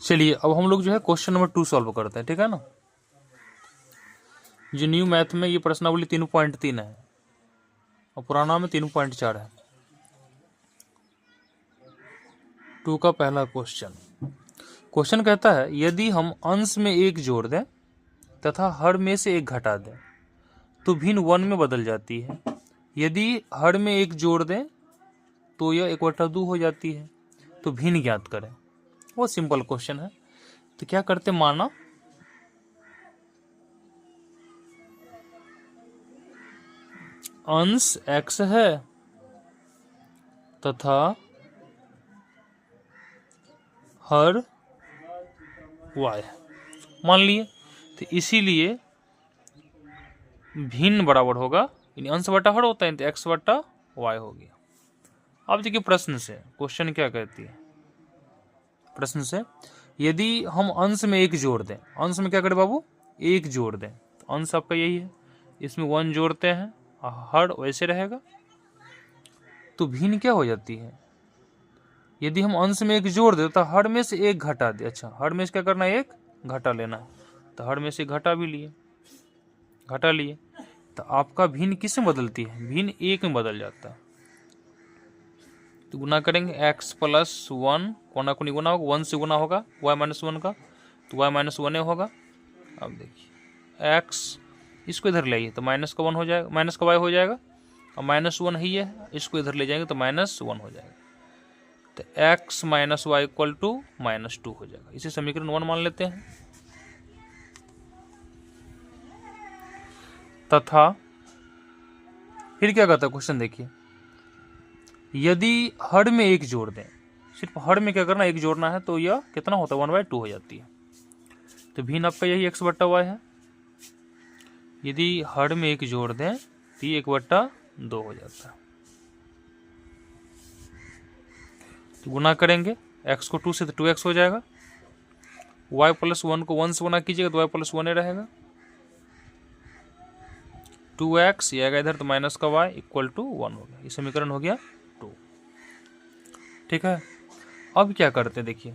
चलिए अब हम लोग जो है क्वेश्चन नंबर 2 सॉल्व करते हैं, ठीक है ना। जो न्यू मैथ में ये प्रश्नावली 3.3 है और पुराना में 3.4 है। 2 का पहला क्वेश्चन कहता है यदि हम अंश में 1 जोड़ दें तथा हर में से 1 घटा दें तो भिन्न 1 में बदल जाती है। यदि हर में 1 जोड़ दें तो यह 1/2 हो जाती है। तो भिन्न ज्ञात करें। वो सिंपल क्वेश्चन है। तो क्या करते, माना अंश x है तथा हर y है, मान लिए। तो इसीलिए भिन्न बराबर होगा, यानी अंश बटा हर होता है तो x बटा y हो गया। अब देखिए प्रश्न से, क्वेश्चन क्या कहती है प्रश्न से, यदि हम अंश में 1 जोड़ दें, अंश में क्या करें बाबू 1 जोड़ दें, तो अंश आपका यही है, इसमें 1 जोड़ते हैं, हर वैसे रहेगा, तो भिन्न क्या हो जाती है। यदि हम अंश में 1 जोड़ दे तो हर में से 1 घटा दे। अच्छा, हर में से क्या करना है, 1 घटा लेना है, तो हर में से घटा लिए, तो आपका भिन्न किस में बदलती है, भिन्न 1 में बदल जाता है। तो गुना करेंगे x + 1, कोना कोनी गुना होगा, 1 से गुना होगा y - 1 का, तो y - 1 होगा। अब देखिए x इसको इधर ले आइए तो माइनस का 1 हो जाएगा, माइनस का y हो जाएगा, और -1 ही है, इसको इधर ले जाएंगे तो -1 हो जाएगा। तो x - y = -2 हो जाएगा। इसे समीकरण 1 मान लेते हैं। तथा फिर क्या कहता है क्वेश्चन, देखिए यदि हर में 1 जोड़ दें, सिर्फ हर में क्या करना, 1 जोड़ना है, तो यह कितना होता है, 1/2 हो जाती है। तो भिन्न आपका यही x बट्टा y है। यदि हर में 1 जोड़ दें तो ये 1/2 हो जाता है। तो गुना करेंगे x को 2 से तो 2x हो जाएगा, y + 1 को 1 से गुना कीजिएगा तो y + 1 रहेगा, 2x ये आएगा इधर, तो माइनस का y = 1 हो गया। ये समीकरण हो गया 2, ठीक है। अब क्या करते हैं, देखिए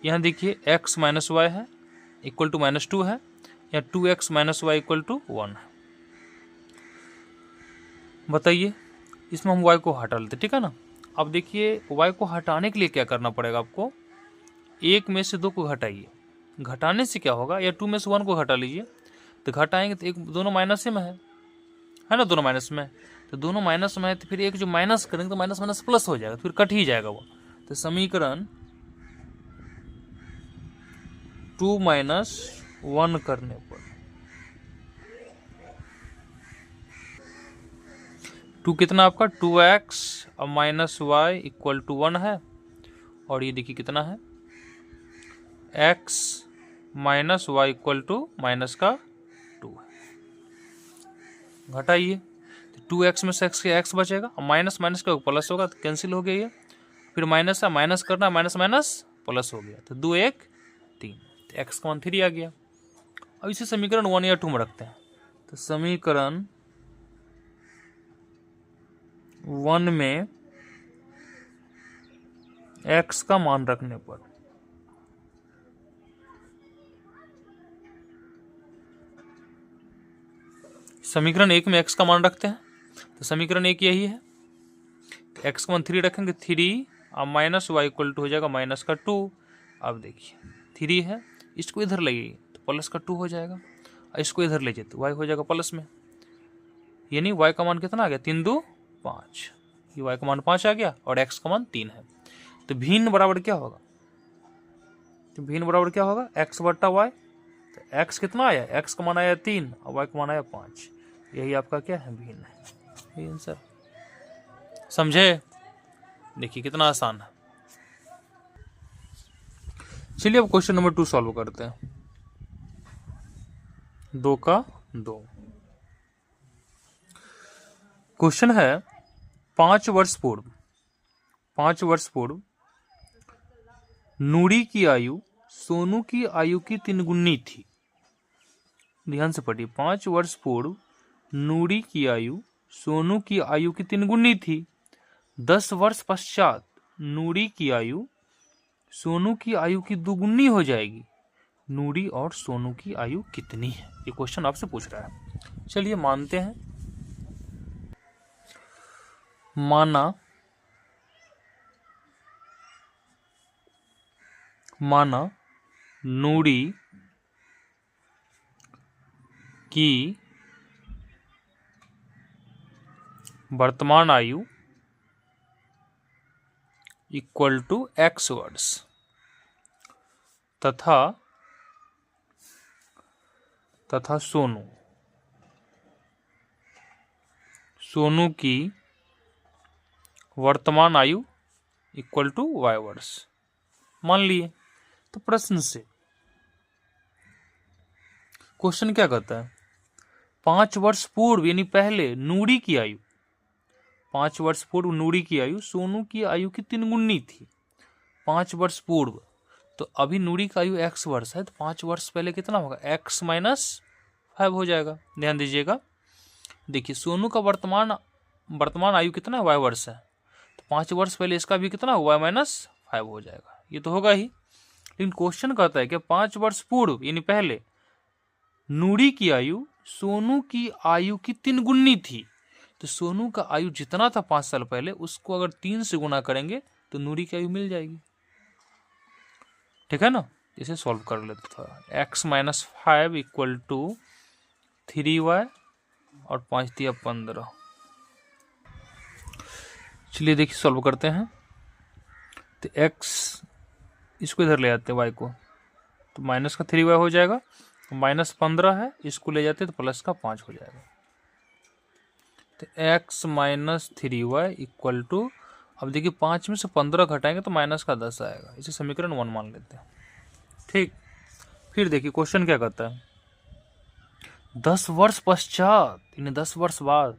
यहाँ देखिए x - y है इक्वल टू -2 है, या 2x - y = 1 है। बताइए, इसमें हम y को हटा लेते, ठीक है ना। अब देखिए y को हटाने के लिए क्या करना पड़ेगा आपको, 1 में से 2 को घटाइए। घटाने से क्या होगा, या 2 में से 1 को घटा लीजिए, तो घटाएंगे तो दोनों माइनस में है ना, दोनों माइनस में, तो दोनों माइनस में है, तो फिर एक जो माइनस करेंगे तो माइनस माइनस प्लस हो जाएगा, फिर कट ही जाएगा वो। तो समीकरण 2 - 1 करने पर 2 कितना आपका, 2x - y = 1 है, और ये देखिए कितना है, x - y = -2 है। घटाइए, 2x में से x के x बचेगा, और माइनस माइनस का प्लस होगा, तो कैंसिल हो गया ये, फिर माइनस है, माइनस करना, माइनस माइनस प्लस हो गया, तो 2 1 3, तो x का मान 3 आ गया। अब इसे समीकरण 1 या 2 में रखते हैं, तो समीकरण 1 में x का मान रखने पर समीकरण 1 में x का मान रखते हैं, तो समीकरण 1 यही है, x का मान 3 रखेंगे, 3 और -y = हो जाएगा -2। अब देखिए 3 है, इसको इधर लगाइए तो प्लस का 2 हो जाएगा, और इसको इधर ले जाए तो y हो जाएगा प्लस में, यानी y का मान कितना आ गया, 3 2 5, ये y का मान 5 आ गया, और x का मान 3 है। तो भिन्न बराबर क्या होगा, x बट्टा y। तो x कितना आया, x का मान आया 3 और y का मान आया 5, यही आपका क्या है, भिन्न है। ये आंसर, समझे। देखिए कितना आसान है। चलिए अब क्वेश्चन नंबर 2 सॉल्व करते हैं। 2 का 2 क्वेश्चन है, 5 वर्ष पूर्व नूरी की आयु सोनू की आयु की 3 गुनी थी। ध्यान से पढ़िए, 5 वर्ष पूर्व नूरी की आयु सोनू की आयु की 3 गुनी थी। 10 वर्ष पश्चात नूरी की आयु सोनू की आयु की दुगुनी हो जाएगी, नूरी और सोनू की आयु कितनी है? ये क्वेश्चन आपसे पूछ रहा है। चलिए मानते हैं। माना नूरी की वर्तमान आयु इक्वल टू x वर्ष तथा सोनू की वर्तमान आयु इक्वल टू y वर्ष मान लिए। तो प्रश्न से क्वेश्चन क्या कहता है, 5 वर्ष पूर्व यानी पहले नूरी की आयु, 5 वर्ष पूर्व नूरी की आयु सोनू की आयु की 3 गुनी थी। 5 वर्ष पूर्व, तो अभी नूरी का आयु x वर्ष है, तो 5 वर्ष पहले कितना होगा, x माइनस 5 हो जाएगा। ध्यान दीजिएगा, देखिए सोनू का वर्तमान आयु कितना है, y वर्ष है, तो 5 वर्ष पहले इसका भी कितना y माइनस 5 हो जाएगा, ये तो होगा ही। लेकिन क्वेश्चन कहता है कि 5 वर्ष पूर्व यानी पहले नूरी की आयु सोनू की आयु की 3 गुनी थी। तो सोनू का आयु जितना था 5 साल पहले, उसको अगर 3 से गुना करेंगे तो नूरी की आयु मिल जाएगी। ठीक है ना, इसे सॉल्व कर लेते था। x minus 5 equal to 3y और 5 दिया 15। चलिए देखिए सॉल्व करते हैं। तो x इसको इधर ले जाते हैं y को, तो माइनस का 3y हो जाएगा, माइनस 15 है, इसको ले जाते तो प्लस का 5 हो जाएगा। तो x minus 3y equal to, अब देखिए 5 में से 15 घटाएंगे तो माइनस का 10 आएगा, इसे समीकरण 1 मान लेते हैं। ठीक, फिर देखिए क्वेश्चन क्या कहता है, 10 वर्ष पश्चात यानी 10 वर्ष बाद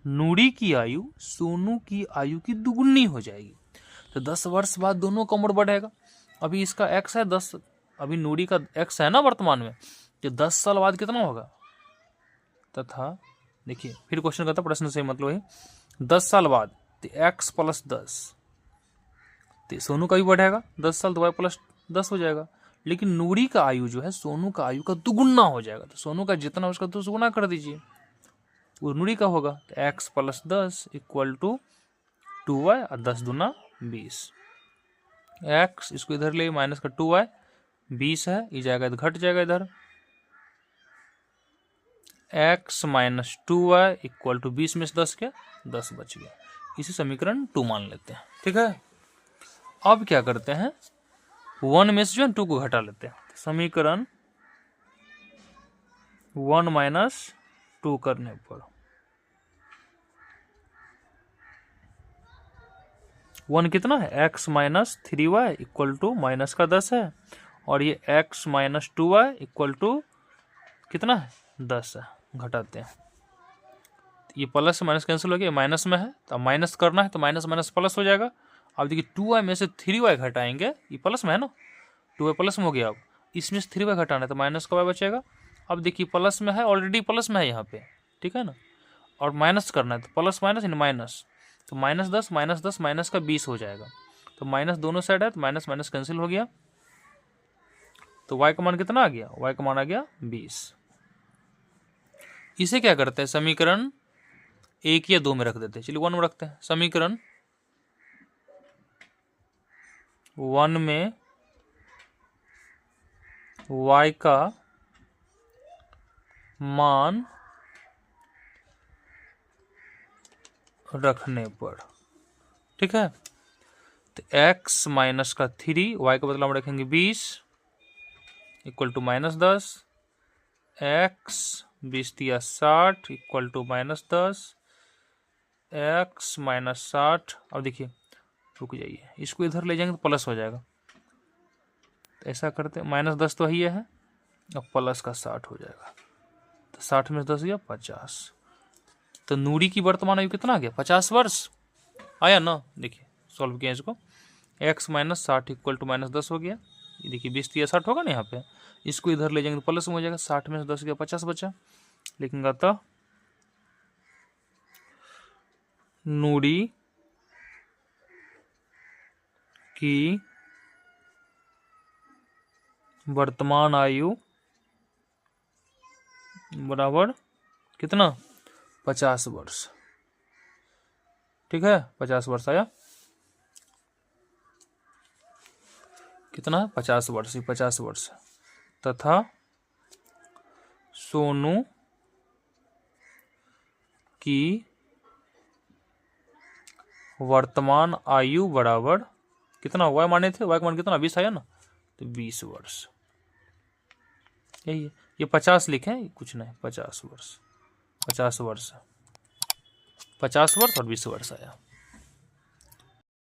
नूरी की आयु सोनू की आयु की दुगुनी हो जाएगी। तो 10 वर्ष बाद दोनों का उम्र बढ़ेगा। अभी इसका x है 10, अभी नूरी का x है ना वर्तमान में, तो 10 साल बाद कितना होगा, तथा देखिए फिर क्वेश्चन कहता है, प्रश्न से मतलब है 10 साल बाद तो x प्लस 10, तो सोनू का भी बढ़ेगा 10 साल, तो y प्लस 10 हो जाएगा। लेकिन नूरी का आयु जो है सोनू का आयु का दुगुना हो जाएगा, तो सोनू का जितना उसका 2 गुना कर दीजिए, वो नूरी का होगा। तो x plus 10 equal to 2y और 10 दूना 20। x इसको इधर ले, माइनस का 2y 20 है, ये जाएगा घट जाएगा इधर, x minus 2y equal to 20 में से 10 क्या, 10 बच गया। इसे समीकरण 2 मान लेते हैं। ठीक है, अब क्या करते हैं, 1 में से जो है 2 को घटा लेते हैं। समीकरण 1 माइनस 2 करने पर 1 कितना है, x minus 3y equal to minus का 10 है, और ये x minus 2y equal to कितना है, 10 है। घटाते हैं, ये प्लस से माइनस कैंसिल हो गया, माइनस में है तो माइनस करना है, तो माइनस माइनस प्लस हो जाएगा। अब देखिए 2y में से 3y घटाएंगे, ये प्लस में है ना, 2y प्लस में हो गया। अब इसमें से 3y घटाना है तो माइनस का y बचेगा। अब देखिए प्लस में है, ऑलरेडी प्लस में है यहाँ पे, ठीक है ना, और माइनस करना है तो प्लस माइनस इन माइनस, तो माइनस 10 माइनस का 20 हो जाएगा। तो माइनस दोनों साइड है तो माइनस माइनस कैंसिल हो गया, तो y का मान कितना आ गया, y का मान आ गया 20। इसे क्या करते हैं, समीकरण 1 या 2 में रख देते हैं। चलिए 1 में रखते हैं। समीकरण 1 में y का मान रखने पर, ठीक है, तो x माइनस का 3, y का बदला में रखेंगे 20 इक्वल टू माइनस 10, x 20 दिया 60 equal to minus 10, x minus 60। अब देखिए रुक जाइए, इसको इधर ले जाएंगे तो प्लस हो जाएगा, तो ऐसा करते हैं, माइनस 10 तो यही है, अब प्लस का 60 हो जाएगा, तो 60 में 10 गया 50। तो नूरी की वर्तमान आयु कितना आ गया, 50 वर्ष आया ना। देखिए सॉल्व किया इसको, x minus 60 equal to minus 10 हो गया। ये देखिए 20 दिया 60 होगा ना यहाँ पे, इसको इधर ले जाएंगे तो प्लस में हो जाएगा, 60 में से 10 गया 50 बचा। लेकिन अतः नूरी की वर्तमान आयु बराबर कितना, 50 वर्ष। ठीक है, 50 वर्ष आया, कितना है 50 वर्ष, 50 वर्ष। तथा सोनू की वर्तमान आयु बराबर कितना, वाई माने थे, वाई का मान कितना 20 आया ना, तो 20 वर्ष। यही है, ये 50 लिखें, कुछ नहीं, 50 वर्ष, 50 वर्ष, 50 वर्ष और 20 वर्ष आया।